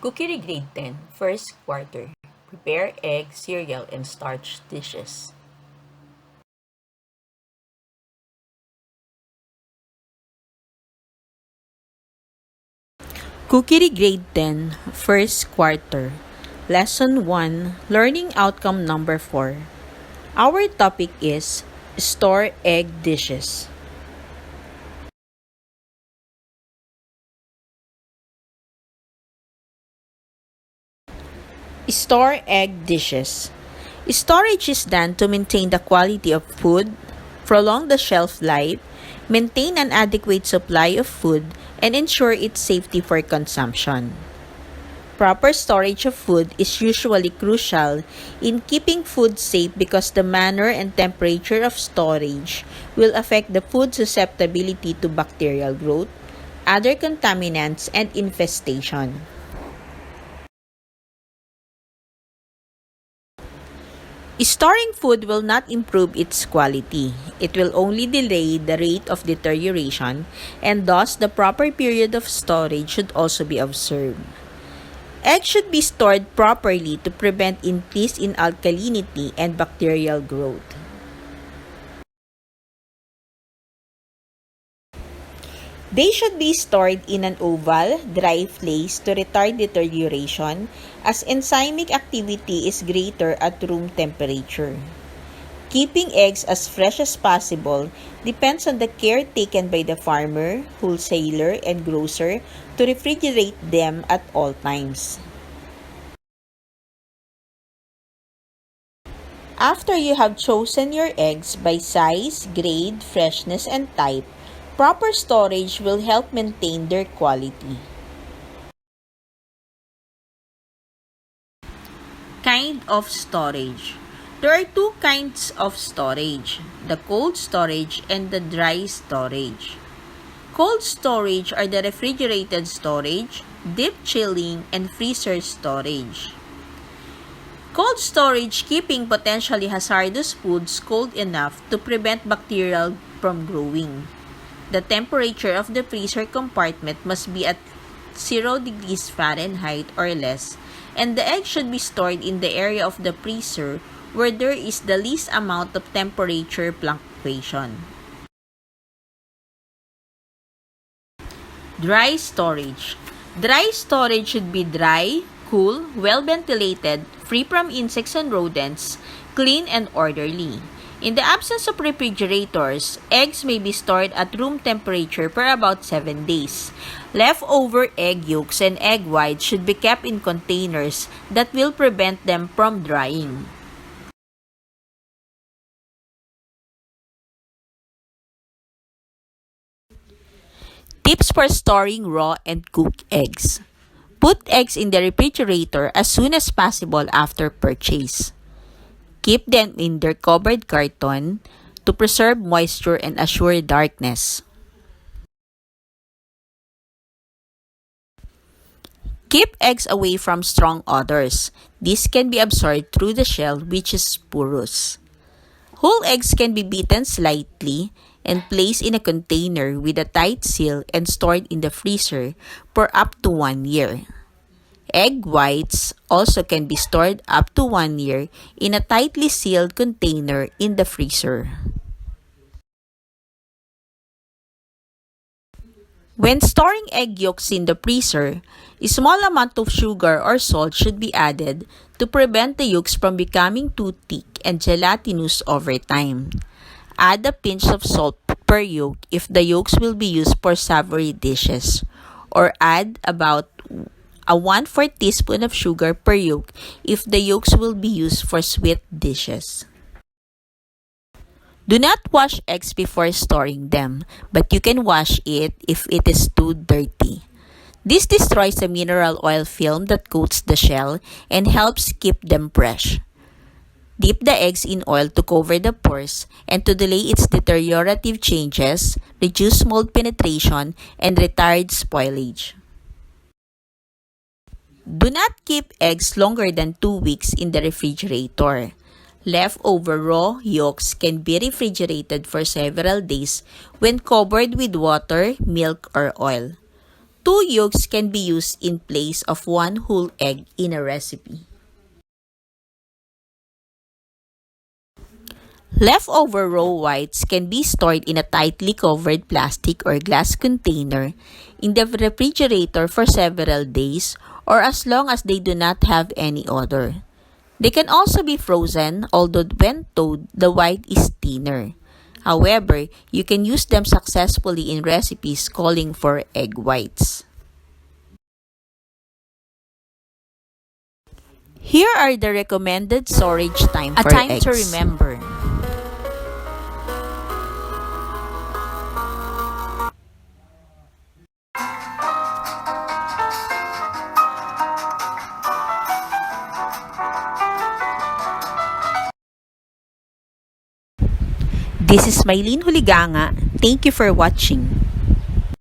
Cookery Grade 10, First Quarter. Prepare egg, cereal, and starch dishes. Cookery Grade 10, First Quarter. Lesson 1, Learning Outcome Number 4. Our topic is Store Egg Dishes. Store egg dishes. Storage is done to maintain the quality of food, prolong the shelf life, maintain an adequate supply of food, and ensure its safety for consumption. Proper storage of food is usually crucial in keeping food safe because the manner and temperature of storage will affect the food's susceptibility to bacterial growth, other contaminants, and infestation. Storing food will not improve its quality. It will only delay the rate of deterioration, and thus the proper period of storage should also be observed. Eggs should be stored properly to prevent increase in alkalinity and bacterial growth. They should be stored in an oval, dry place to retard deterioration as enzymic activity is greater at room temperature. Keeping eggs as fresh as possible depends on the care taken by the farmer, wholesaler, and grocer to refrigerate them at all times. After you have chosen your eggs by size, grade, freshness, and type, proper storage will help maintain their quality. Kind of storage. There are two kinds of storage, the cold storage and the dry storage. Cold storage are the refrigerated storage, deep chilling, and freezer storage. Cold storage keeping potentially hazardous foods cold enough to prevent bacteria from growing. The temperature of the freezer compartment must be at 0 degrees Fahrenheit or less, and the egg should be stored in the area of the freezer where there is the least amount of temperature fluctuation. Dry storage. Dry storage should be dry, cool, well ventilated, free from insects and rodents, clean and orderly. In the absence of refrigerators, eggs may be stored at room temperature for about 7 days. Leftover egg yolks and egg whites should be kept in containers that will prevent them from drying. Tips for storing raw and cooked eggs. Put eggs in the refrigerator as soon as possible after purchase. Keep them in their covered carton to preserve moisture and assure darkness. Keep eggs away from strong odors. This can be absorbed through the shell, which is porous. Whole eggs can be beaten slightly and placed in a container with a tight seal and stored in the freezer for up to 1 year. Egg whites also can be stored up to 1 year in a tightly sealed container in the freezer. When storing egg yolks in the freezer, a small amount of sugar or salt should be added to prevent the yolks from becoming too thick and gelatinous over time. Add a pinch of salt per yolk if the yolks will be used for savory dishes, or add about a 1/4 teaspoon of sugar per yolk if the yolks will be used for sweet dishes. Do not wash eggs before storing them, but you can wash it if it is too dirty. This destroys the mineral oil film that coats the shell and helps keep them fresh. Dip the eggs in oil to cover the pores and to delay its deteriorative changes, reduce mold penetration, and retard spoilage. Do not keep eggs longer than 2 weeks in the refrigerator. Leftover raw yolks can be refrigerated for several days when covered with water, milk, or oil. 2 yolks can be used in place of 1 whole egg in a recipe. Leftover raw whites can be stored in a tightly covered plastic or glass container in the refrigerator for several days or as long as they do not have any odor. They can also be frozen, although when thawed, the white is thinner. However, you can use them successfully in recipes calling for egg whites. Here are the recommended storage time for eggs. A time to remember. This is Maylene Huliganga. Thank you for watching.